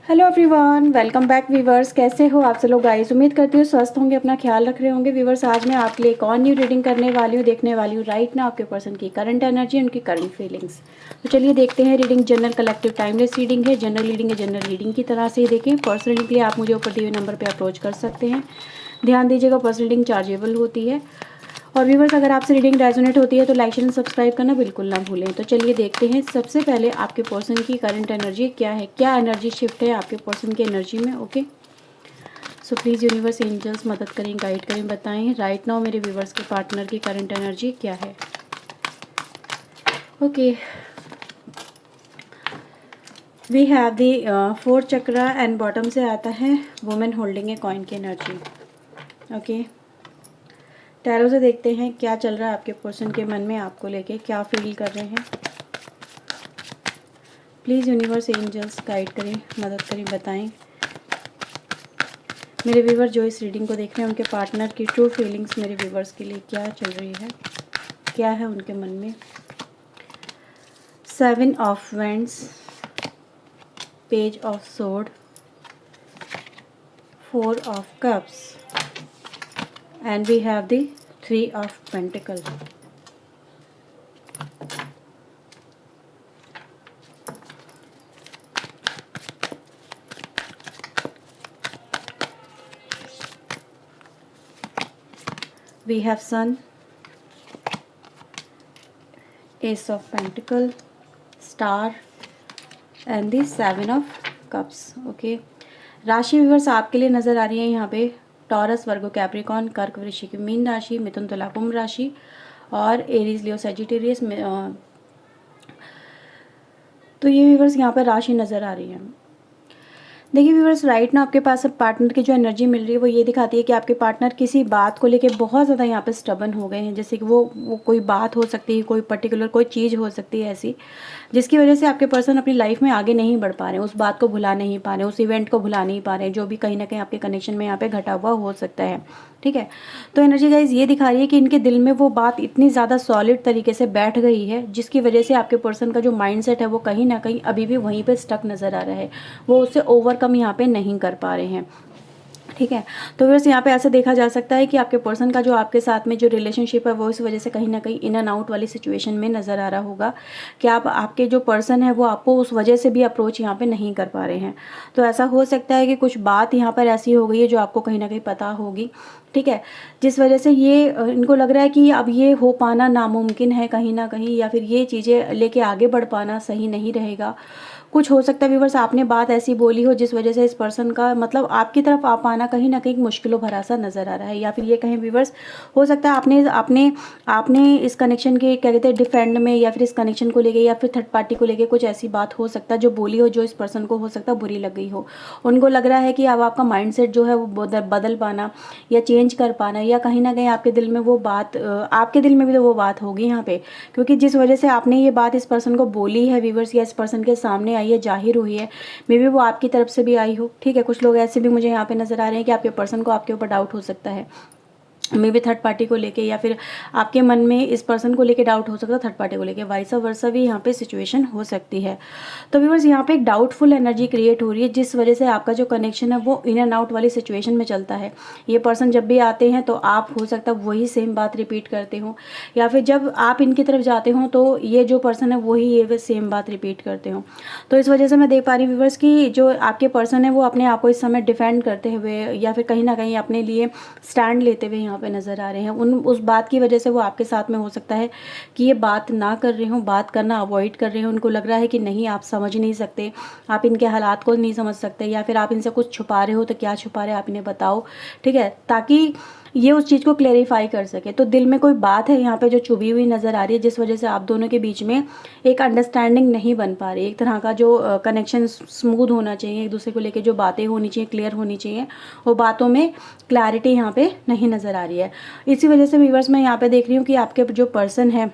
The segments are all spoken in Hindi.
Hello everyone, welcome back viewers. कैसे हो आप सब लोग गाइस? उम्मीद करती हूँ स्वस्थ होंगे, अपना ख्याल रख रहे होंगे। वीवर्स, आज मैं आपके लिए एक और न्यू रीडिंग करने वाली हूँ, देखने वाली हूँ राइट ना आपके पर्सन की करंट एनर्जी, उनकी करंट फीलिंग्स। तो चलिए देखते हैं। Reading general collective timeless reading है। जनरल रीडिंग है, जनरल रीडिंग की तरह से ही देखें। पर्सनल रीडिंग के लिए आप मुझे ऊपर दिए हुए नंबर पर अप्रोच कर सकते हैं। ध्यान दीजिएगा, पर्सनल रीडिंग चार्जेबल होती है। और व्यूवर्स, अगर आपसे रीडिंग रेजोनेट होती है तो लाइक एंड सब्सक्राइब करना बिल्कुल ना भूलें। तो चलिए देखते हैं। सबसे पहले आपके पर्सन की करंट एनर्जी क्या है, क्या एनर्जी शिफ्ट है आपके पर्सन की एनर्जी में। Okay, so please universe angels मदद करें, गाइड करें, बताएं राइट नाउ मेरे व्यूवर्स के पार्टनर की करंट एनर्जी क्या है। Okay, we have the 4 chakra and bottom से आता है वुमेन होल्डिंग ए कॉइन की एनर्जी। ओके, टैरो से देखते हैं क्या चल रहा है आपके पर्सन के मन में, आपको लेके क्या फील कर रहे हैं। प्लीज़ यूनिवर्स एंजल्स गाइड करें, मदद करें, बताएं मेरे व्यूवर जो इस रीडिंग को देख रहे हैं उनके पार्टनर की ट्रू फीलिंग्स मेरे व्यूवर्स के लिए क्या चल रही है, क्या है उनके मन में। 7 of wands, page of sword, 4 of cups and we have the 3 of pentacle. We have Sun, Ace of Pentacle, Star and the 7 of Cups. Okay, राशि व्यूअर्स आपके लिए नज़र आ रही है यहाँ पे टॉरस, वर्गो, कैप्रिकॉन, कर्क, वृश्चिक, मीन राशि, मिथुन, तुला, कुंभ राशि और एरीज, लियो, सजिटेरियस में। तो ये व्यूअर्स यहाँ पर राशि नज़र आ रही है। देखिए व्यूअर्स, राइट ना आपके पास पार्टनर की जो एनर्जी मिल रही है वो ये दिखाती है कि आपके पार्टनर किसी बात को लेके बहुत ज़्यादा यहाँ पे स्टबन हो गए हैं। जैसे कि वो कोई बात हो सकती है, कोई पर्टिकुलर कोई चीज़ हो सकती है ऐसी जिसकी वजह से आपके पर्सन अपनी लाइफ में आगे नहीं बढ़ पा रहे हैं, उस बात को भुला नहीं पा रहे हैं, उस इवेंट को भुला नहीं पा रहे हैं, जो भी कहीं ना कहीं आपके कनेक्शन में यहाँ पे घटा हुआ हो सकता है। ठीक है, तो एनर्जी गाइज ये दिखा रही है कि इनके दिल में वो बात इतनी ज़्यादा सॉलिड तरीके से बैठ गई है जिसकी वजह से आपके पर्सन का जो माइंडसेट है वो कहीं ना कहीं अभी भी वहीं पे स्टक नज़र आ रहा है, वो उससे ओवरकम यहाँ पे नहीं कर पा रहे हैं। ठीक है, तो वैसे यहाँ पे ऐसा देखा जा सकता है कि आपके पर्सन का जो आपके साथ में जो रिलेशनशिप है वो इस वजह से कहीं ना कहीं इन एंड आउट वाली सिचुएशन में नज़र आ रहा होगा कि आपके जो पर्सन है वो आपको उस वजह से भी अप्रोच यहाँ पे नहीं कर पा रहे हैं। तो ऐसा हो सकता है कि कुछ बात यहाँ पर ऐसी हो गई है जो आपको कहीं ना कहीं पता होगी। ठीक है, जिस वजह से ये इनको लग रहा है कि अब ये हो पाना नामुमकिन है कहीं ना कहीं, या फिर ये चीज़ें लेके आगे बढ़ पाना सही नहीं रहेगा। कुछ हो सकता है व्यूवर्स आपने बात ऐसी बोली हो जिस वजह से इस पर्सन का मतलब आपकी तरफ आ पाना कहीं ना कहीं मुश्किलों भरा सा नज़र आ रहा है, या फिर ये कहीं व्यूवर्स हो सकता है आपने आपने आपने इस कनेक्शन के क्या कहते हैं डिफेंड में, या फिर इस कनेक्शन को लेके या फिर थर्ड पार्टी को लेके कुछ ऐसी बात हो सकता है जो बोली हो जो इस पर्सन को हो सकता है बुरी लग गई हो। उनको लग रहा है कि अब आपका माइंडसेट जो है वो बदल पाना या चेंज कर पाना, या कहीं ना कहीं आपके दिल में वो बात, आपके दिल में भी तो वो बात होगी यहाँ पे, क्योंकि जिस वजह से आपने ये बात इस पर्सन को बोली है व्यूवर्स या इस पर्सन के सामने आई है, जाहिर हुई है, मे बी वो आपकी तरफ से भी आई हो। ठीक है, कुछ लोग ऐसे भी मुझे यहाँ पे नजर आ रहे हैं कि आपके पर्सन को आपके ऊपर डाउट हो सकता है, मे बी थर्ड पार्टी को लेके, या फिर आपके मन में इस पर्सन को लेके डाउट हो सकता है, थर्ड पार्टी को लेके, वाइस वर्सा भी यहाँ पे सिचुएशन हो सकती है। तो व्यूअर्स यहाँ पे एक डाउटफुल एनर्जी क्रिएट हो रही है जिस वजह से आपका जो कनेक्शन है वो इन एंड आउट वाली सिचुएशन में चलता है। ये पर्सन जब भी आते हैं तो आप हो सकता है वही सेम बात रिपीट करते हो, या फिर जब आप इनकी तरफ जाते हो तो ये जो पर्सन है वही ये सेम बात रिपीट करते हो। तो इस वजह से मैं देख पा रही हूँ व्यूअर्स कि जो आपके पर्सन है वो अपने आप को इस समय डिफेंड करते हुए या फिर कहीं ना कहीं अपने लिए स्टैंड लेते हुए यहाँ पे नज़र आ रहे हैं। उस बात की वजह से वो आपके साथ में हो सकता है कि ये बात ना कर रहे हो, बात करना अवॉइड कर रहे हो। उनको लग रहा है कि नहीं आप समझ नहीं सकते, आप इनके हालात को नहीं समझ सकते, या फिर आप इनसे कुछ छुपा रहे हो तो क्या छुपा रहे हो आप इन्हें बताओ। ठीक है, ताकि ये उस चीज़ को क्लेरिफाई कर सके। तो दिल में कोई बात है यहाँ पे जो चुभी हुई नज़र आ रही है जिस वजह से आप दोनों के बीच में एक अंडरस्टैंडिंग नहीं बन पा रही। एक तरह का जो कनेक्शन स्मूथ होना चाहिए, एक दूसरे को लेके जो बातें होनी चाहिए क्लियर होनी चाहिए, वो बातों में क्लैरिटी यहाँ पे नहीं नज़र आ रही है। इसी वजह से व्यूअर्स मैं यहाँ पे देख रही हूँ कि आपके जो पर्सन है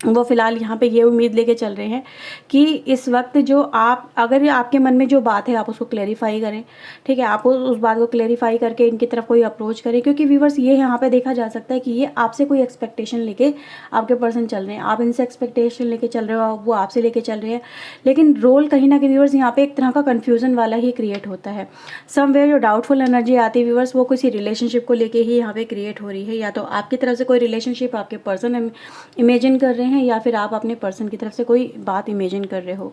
वो फ़िलहाल यहाँ पे ये उम्मीद लेके चल रहे हैं कि इस वक्त जो आप, अगर आपके मन में जो बात है आप उसको क्लेरिफाई करें, ठीक है, आप उस बात को क्लेरिफाई करके इनकी तरफ कोई अप्रोच करें, क्योंकि व्यूवर्स ये यहाँ पे देखा जा सकता है कि ये आपसे कोई एक्सपेक्टेशन लेके आपके पर्सन चल रहे हैं, आप इनसे एक्सपेक्टेशन लेके चल रहे हो, वो आपसे लेके चल रहे हैं, लेकिन रोल कहीं ना कहीं व्यूवर्स यहाँ पे एक तरह का कन्फ्यूज़न वाला ही क्रिएट होता है। समवेयर जो डाउटफुल एनर्जी आती है व्यूवर्स, वो किसी रिलेशनशिप को लेके ही यहाँ पे क्रिएट हो रही है, या तो आपकी तरफ से कोई रिलेशनशिप आपके पर्सन इमेजिन कर रहे हैं, या फिर आप अपने पर्सन की तरफ से कोई बात इमेजिन कर रहे हो।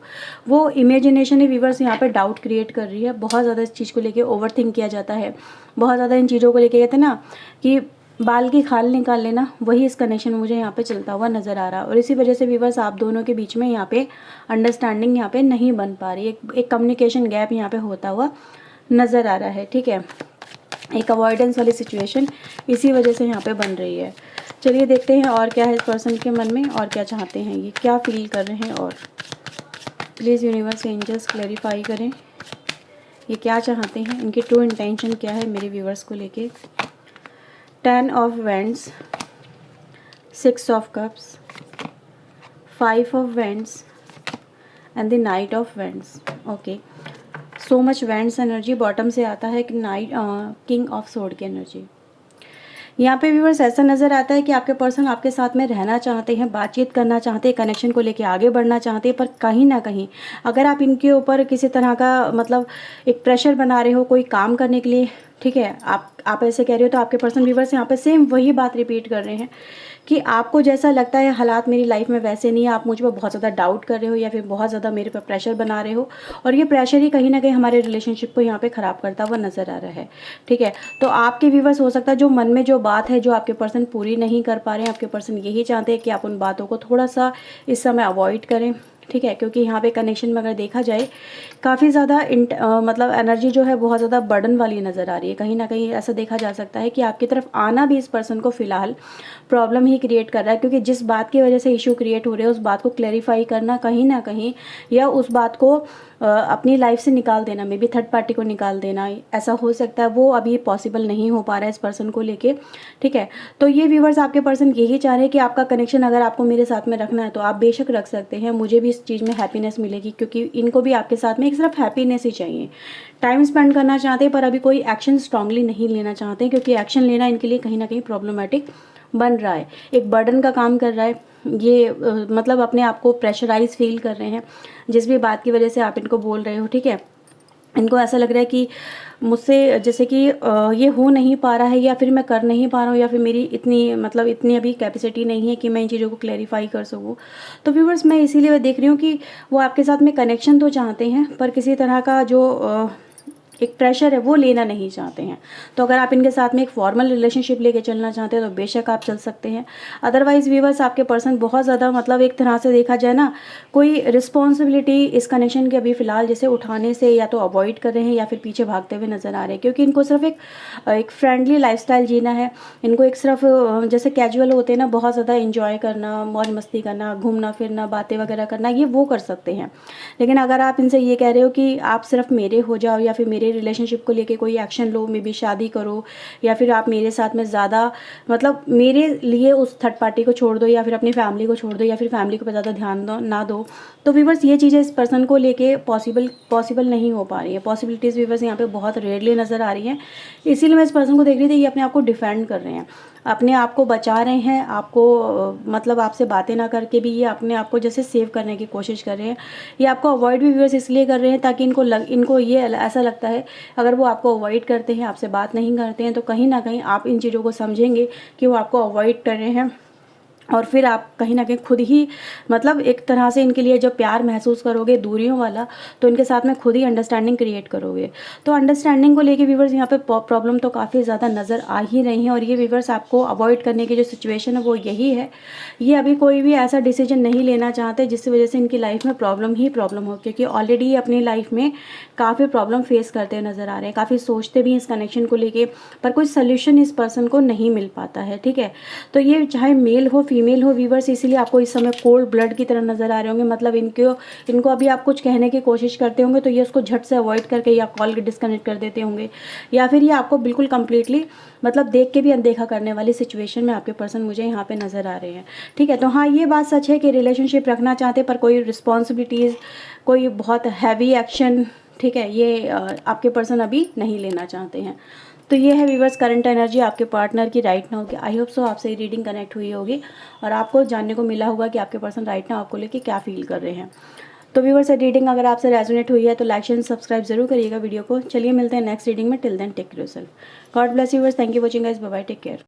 वो इमेजिनेशन ही व्यूवर्स यहाँ पे डाउट क्रिएट कर रही है। बहुत ज़्यादा इस चीज़ को लेके ओवर थिंक किया जाता है, बहुत ज़्यादा इन चीज़ों को लेके कहते हैं ना कि बाल की खाल निकाल लेना, वही इस कनेक्शन में मुझे यहाँ पे चलता हुआ नज़र आ रहा है। और इसी वजह से व्यूवर्स आप दोनों के बीच में यहाँ पे अंडरस्टैंडिंग यहाँ पे नहीं बन पा रही, एक कम्युनिकेशन गैप यहाँ पे होता हुआ नज़र आ रहा है, ठीक है। एक अवॉइडेंस वाली सिचुएशन इसी वजह से यहाँ पे बन रही है। चलिए देखते हैं और क्या है इस पर्सन के मन में, और क्या चाहते हैं, ये क्या फील कर रहे हैं। और प्लीज़ यूनिवर्स एंजल्स क्लैरिफाई करें ये क्या चाहते हैं, इनकी ट्रू इंटेंशन क्या है मेरे व्यूवर्स को लेके। 10 of wands, 6 of cups, 5 of wands and the night of wands. Okay, so much wands energy. Bottom से आता है कि नाइट, किंग ऑफ सोर्ड की एनर्जी। यहाँ पे व्यूवर्स ऐसा नज़र आता है कि आपके पर्सन आपके साथ में रहना चाहते हैं, बातचीत करना चाहते हैं, कनेक्शन को लेके आगे बढ़ना चाहते हैं, पर कहीं ना कहीं अगर आप इनके ऊपर किसी तरह का मतलब एक प्रेशर बना रहे हो कोई काम करने के लिए, ठीक है, आप ऐसे कह रहे हो, तो आपके पर्सन व्यूवर्स यहाँ पे सेम वही बात रिपीट कर रहे हैं कि आपको जैसा लगता है हालात मेरी लाइफ में वैसे नहीं है, आप मुझ पर बहुत ज़्यादा डाउट कर रहे हो या फिर बहुत ज़्यादा मेरे पर प्रेशर बना रहे हो, और ये प्रेशर ही कहीं ना कहीं हमारे रिलेशनशिप को यहाँ पे ख़राब करता हुआ नज़र आ रहा है, ठीक है। तो आपके व्यूवर्स हो सकता है जो मन में जो बात है जो आपके पर्सन पूरी नहीं कर पा रहे हैं, आपके पर्सन यही चाहते हैं कि आप उन बातों को थोड़ा सा इस समय अवॉइड करें, ठीक है, क्योंकि यहाँ पे कनेक्शन में अगर देखा जाए काफ़ी ज़्यादा मतलब एनर्जी जो है बहुत ज़्यादा बर्डन वाली नज़र आ रही है। कहीं ना कहीं ऐसा देखा जा सकता है कि आपकी तरफ आना भी इस पर्सन को फ़िलहाल प्रॉब्लम ही क्रिएट कर रहा है, क्योंकि जिस बात की वजह से इशू क्रिएट हो रहे हैं उस बात को क्लैरिफाई करना कहीं ना कहीं, या उस बात को अपनी लाइफ से निकाल देना, मे बी थर्ड पार्टी को निकाल देना, ऐसा हो सकता है, वो अभी पॉसिबल नहीं हो पा रहा है इस पर्सन को लेके, ठीक है। तो ये व्यूवर्स आपके पर्सन यही चाह रहे हैं कि आपका कनेक्शन अगर आपको मेरे साथ में रखना है तो आप बेशक रख सकते हैं, मुझे भी इस चीज़ में हैप्पीनेस मिलेगी, क्योंकि इनको भी आपके साथ में एक सिर्फ हैप्पीनेस ही चाहिए। टाइम स्पेंड करना चाहते हैं पर अभी कोई एक्शन स्ट्रांगली नहीं लेना चाहते, क्योंकि एक्शन लेना इनके लिए कहीं ना कहीं प्रॉब्लमेटिक बन रहा है, एक बर्डन का काम कर रहा है। ये मतलब अपने आप को प्रेशराइज फील कर रहे हैं जिस भी बात की वजह से आप इनको बोल रहे हो, ठीक है। इनको ऐसा लग रहा है कि मुझसे जैसे कि ये हो नहीं पा रहा है, या फिर मैं कर नहीं पा रहा हूँ, या फिर मेरी इतनी अभी कैपेसिटी नहीं है कि मैं इन चीज़ों को क्लैरिफाई कर सकूँ। तो व्यूवर्स मैं इसीलिए देख रही हूँ कि वो आपके साथ में कनेक्शन तो चाहते हैं पर किसी तरह का जो एक प्रेशर है वो लेना नहीं चाहते हैं। तो अगर आप इनके साथ में एक फॉर्मल रिलेशनशिप लेके चलना चाहते हैं तो बेशक आप चल सकते हैं। अदरवाइज़ व्यूवर्स आपके पर्सन बहुत ज़्यादा मतलब एक तरह से देखा जाए ना, कोई रिस्पॉन्सिबिलिटी इस कनेक्शन के अभी फ़िलहाल जैसे उठाने से या तो अवॉइड कर रहे हैं या फिर पीछे भागते हुए नज़र आ रहे हैं, क्योंकि इनको सिर्फ एक फ्रेंडली लाइफस्टाइल जीना है। इनको एक सिर्फ जैसे कैजुअल होते हैं ना, बहुत ज़्यादा इंजॉय करना, मौज मस्ती करना, घूमना फिरना, बातें वगैरह करना, ये वो कर सकते हैं। लेकिन अगर आप इनसे ये कह रहे हो कि आप सिर्फ मेरे हो जाओ या फिर मेरे रिलेशनशिप को लेके कोई एक्शन लो, मे बी शादी करो, या फिर आप मेरे साथ में ज़्यादा मतलब मेरे लिए उस थर्ड पार्टी को छोड़ दो, या फिर अपनी फैमिली को छोड़ दो, या फिर फैमिली को ज़्यादा ध्यान ना दो, तो व्यूवर्स ये चीज़ें इस पर्सन को लेके पॉसिबल नहीं हो पा रही है। पॉसिबिलिटीज़ व्यूवर्स यहाँ पे बहुत रेयरली नज़र आ रही हैं, इसीलिए मैं इस पर्सन को देख रही थी, ये अपने आप को डिफेंड कर रहे हैं, अपने आप को बचा रहे हैं, आपको मतलब आपसे बातें ना करके भी ये अपने आप को जैसे सेव करने की कोशिश कर रहे हैं। ये आपको अवॉइड भी व्यूअर्स इसलिए कर रहे हैं ताकि इनको ये ऐसा लगता है अगर वो आपको अवॉइड करते हैं, आपसे बात नहीं करते हैं, तो कहीं ना कहीं आप इन चीज़ों को समझेंगे कि वो आपको अवॉइड कर रहे हैं, और फिर आप कहीं ना कहीं खुद ही मतलब एक तरह से इनके लिए जब प्यार महसूस करोगे दूरियों वाला, तो इनके साथ में खुद ही अंडरस्टैंडिंग क्रिएट करोगे। तो अंडरस्टैंडिंग को लेके व्यूवर्स यहाँ पे प्रॉब्लम तो काफ़ी ज़्यादा नज़र आ ही रही हैं, और ये व्यूवर्स आपको अवॉइड करने की जो सिचुएशन है वो यही है। ये अभी कोई भी ऐसा डिसीजन नहीं लेना चाहते जिसकी वजह से इनकी लाइफ में प्रॉब्लम ही प्रॉब्लम हो, क्योंकि ऑलरेडी अपनी लाइफ में काफ़ी प्रॉब्लम फेस करते नज़र आ रहे हैं, काफ़ी सोचते भी इस कनेक्शन को लेके, पर कोई सोल्यूशन इस पर्सन को नहीं मिल पाता है, ठीक है। तो ये चाहे मेल हो फीमेल हो व्यूवर्स, इसीलिए आपको इस समय कोल्ड ब्लड की तरह नज़र आ रहे होंगे। मतलब इनको अभी आप कुछ कहने की कोशिश करते होंगे तो ये उसको झट से अवॉइड करके या कॉल डिस्कनेक्ट कर देते होंगे, या फिर ये आपको बिल्कुल कंप्लीटली मतलब देख के भी अनदेखा करने वाली सिचुएशन में आपके पर्सन मुझे यहाँ पे नज़र आ रहे हैं। ठीक है, तो हाँ ये बात सच है कि रिलेशनशिप रखना चाहते पर कोई रिस्पॉन्सिबिलिटीज़, कोई बहुत हैवी एक्शन, ठीक है, ये आपके पर्सन अभी नहीं लेना चाहते हैं। तो ये है व्यूवर्स करंट एनर्जी आपके पार्टनर की राइट नाउ की। आई होप सो आपसे ये रीडिंग कनेक्ट हुई होगी और आपको जानने को मिला होगा कि आपके पर्सन राइट नाउ आपको लेके क्या फील कर रहे हैं। तो व्यूवर्स रीडिंग अगर आपसे रेजोनेट हुई है तो लाइक एंड सब्सक्राइब जरूर करिएगा वीडियो को। चलिए मिलते हैं नेक्स्ट रीडिंग में। Till then take care yourself. God bless viewers, thank you watching guys, bye bye, take care.